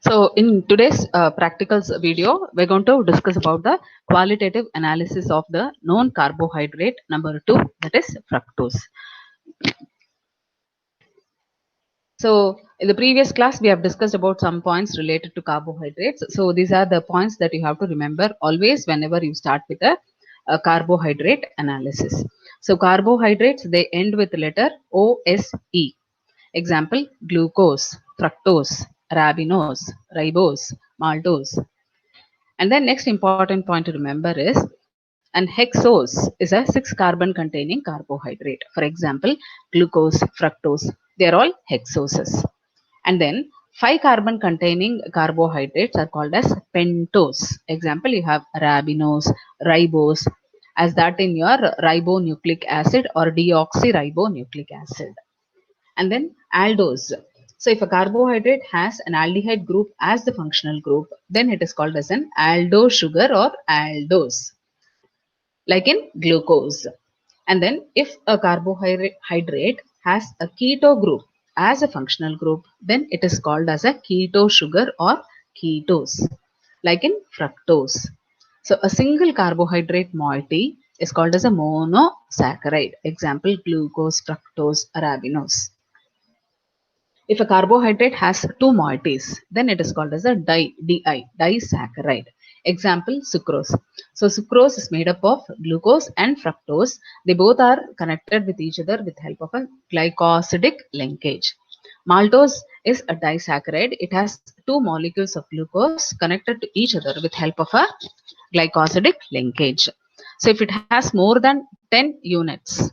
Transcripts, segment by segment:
So in today's practicals video, we're going to discuss about the qualitative analysis of the known carbohydrate number 2, that is fructose. So in the previous class, we have discussed about some points related to carbohydrates. So these are the points that you have to remember always whenever you start with a carbohydrate analysis. So carbohydrates, they end with letter OSE. Example, glucose, fructose, ribose, ribose, maltose. And then next important point to remember is an hexose is a 6-carbon containing carbohydrate. For example, glucose, fructose, they are all hexoses. And then 5-carbon containing carbohydrates are called as pentose. Example, you have ribose, ribose, as that in your ribonucleic acid or deoxyribonucleic acid. And then aldose. So if a carbohydrate has an aldehyde group as the functional group, then it is called as an aldo sugar or aldose, like in glucose. And then if a carbohydrate has a keto group as a functional group, then it is called as a keto sugar or ketose, like in fructose. So a single carbohydrate moiety is called as a monosaccharide. Example, glucose, fructose, arabinose. If a carbohydrate has two moieties, then it is called as a disaccharide. Example, sucrose. So sucrose is made up of glucose and fructose. They both are connected with each other with help of a glycosidic linkage. Maltose is a disaccharide. It has two molecules of glucose connected to each other with help of a glycosidic linkage. So if it has more than 10 units,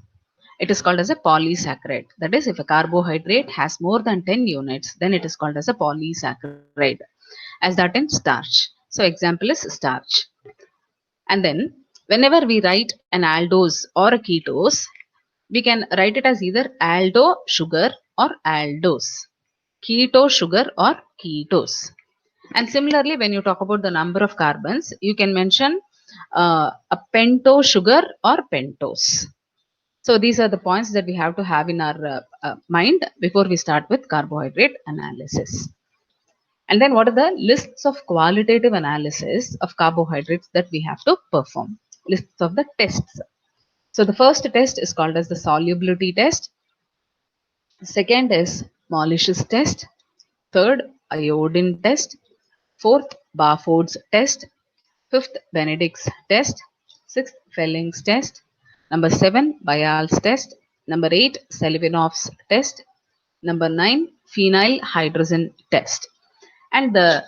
it is called as a polysaccharide. That is, if a carbohydrate has more than 10 units, then it is called as a polysaccharide, as that in starch. So example is starch. And then whenever we write an aldose or a ketose, we can write it as either aldo sugar or aldose, keto sugar or ketose. And similarly, when you talk about the number of carbons, you can mention a pento sugar or pentose. So these are the points that we have to have in our mind before we start with carbohydrate analysis. And then what are the lists of qualitative analysis of carbohydrates that we have to perform? Lists of the tests. So the first test is called as the solubility test. Second is Mollis's test. Third, iodine test. Fourth, Barford's test. Fifth, Benedict's test. Sixth, Felling's test. Number 7, Bayal's test. Number 8, Selivanov's test. Number 9, phenyl hydrazine test. And the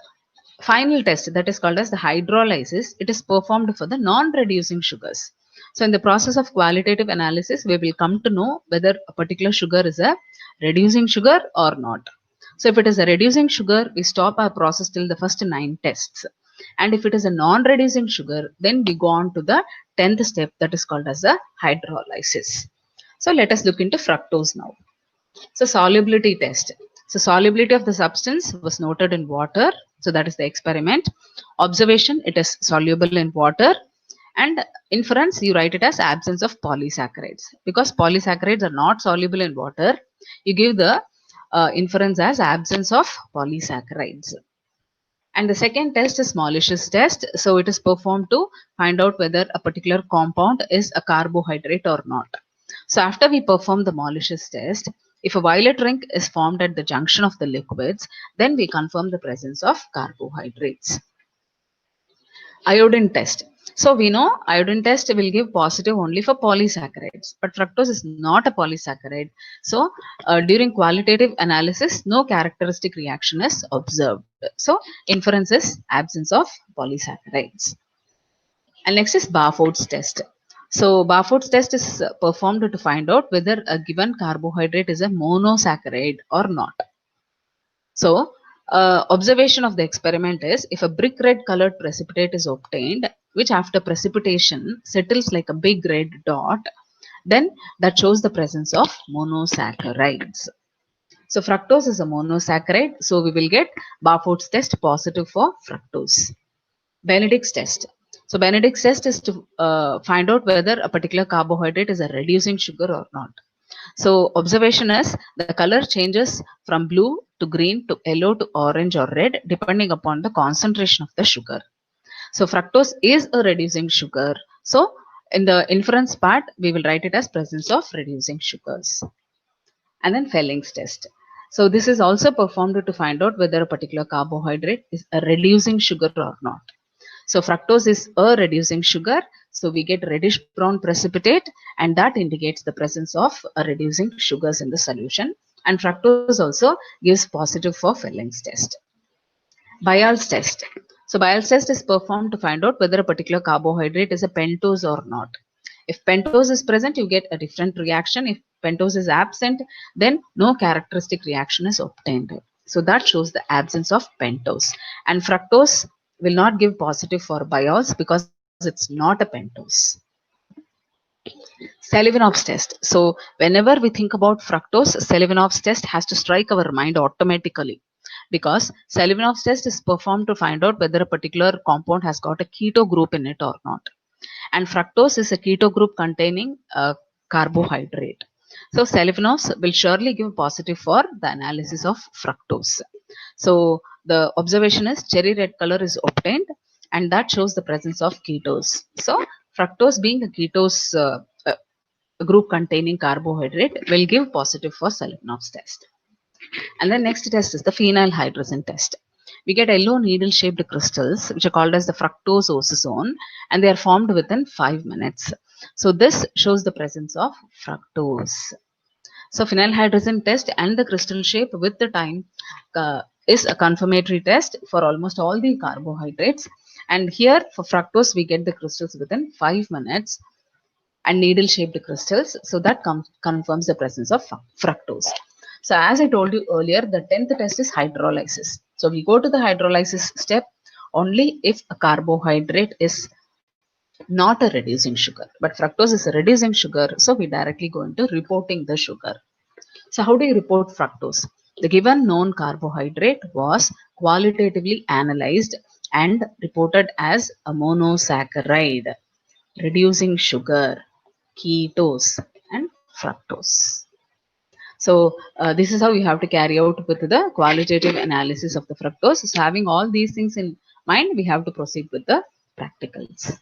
final test, that is called as the hydrolysis, it is performed for the non-reducing sugars. So in the process of qualitative analysis, we will come to know whether a particular sugar is a reducing sugar or not. So if it is a reducing sugar, we stop our process till the first 9 tests. And if it is a non-reducing sugar, then we go on to the 10th step, that is called as a hydrolysis. So let us look into fructose now. So solubility test. So solubility of the substance was noted in water. So that is the experiment. Observation, it is soluble in water. And inference, you write it as absence of polysaccharides. Because polysaccharides are not soluble in water, you give the inference as absence of polysaccharides. And the second test is Mollis's test. So it is performed to find out whether a particular compound is a carbohydrate or not. So after we perform the Mollis's test, if a violet ring is formed at the junction of the liquids, then we confirm the presence of carbohydrates. Iodine test. So we know iodine test will give positive only for polysaccharides, but fructose is not a polysaccharide. So during qualitative analysis, no characteristic reaction is observed. So inference is absence of polysaccharides. And next is Barford's test. So Barford's test is performed to find out whether a given carbohydrate is a monosaccharide or not. So observation of the experiment is if a brick red colored precipitate is obtained, which after precipitation settles like a big red dot, then that shows the presence of monosaccharides. So fructose is a monosaccharide, so we will get Barford's test positive for fructose. Benedict's test. So Benedict's test is to find out whether a particular carbohydrate is a reducing sugar or not. So observation is the color changes from blue to green to yellow to orange or red depending upon the concentration of the sugar. So fructose is a reducing sugar. So in the inference part, we will write it as presence of reducing sugars. And then Felling's test. So this is also performed to find out whether a particular carbohydrate is a reducing sugar or not. So fructose is a reducing sugar. So we get reddish brown precipitate, and that indicates the presence of reducing sugars in the solution. And fructose also gives positive for Felling's test. Bayer's test. So Bayer's test is performed to find out whether a particular carbohydrate is a pentose or not. If pentose is present, you get a different reaction. If pentose is absent, then no characteristic reaction is obtained. So that shows the absence of pentose. And fructose will not give positive for biols because it's not a pentose. Selivanov's test. So whenever we think about fructose, Selivanov's test has to strike our mind automatically, because Selivanov's test is performed to find out whether a particular compound has got a keto group in it or not. And fructose is a keto group containing a carbohydrate. So Selivanov's will surely give positive for the analysis of fructose. So the observation is cherry red color is obtained, and that shows the presence of ketose. So fructose being a ketose group containing carbohydrate will give positive for Selivanov's test. And the next test is the phenyl hydrazine test. We get yellow needle shaped crystals which are called as the fructose osazone, and they are formed within 5 minutes. So this shows the presence of fructose. So phenyl hydrazine test and the crystal shape with the time is a confirmatory test for almost all the carbohydrates. And here for fructose we get the crystals within 5 minutes and needle shaped crystals. So that confirms the presence of fructose. So as I told you earlier, the 10th test is hydrolysis. So we go to the hydrolysis step only if a carbohydrate is not a reducing sugar, but fructose is a reducing sugar. So we directly go into reporting the sugar. So how do you report fructose? The given known carbohydrate was qualitatively analyzed and reported as a monosaccharide, reducing sugar, ketose, and fructose. So this is how you have to carry out with the qualitative analysis of the fructose. So having all these things in mind, we have to proceed with the practicals.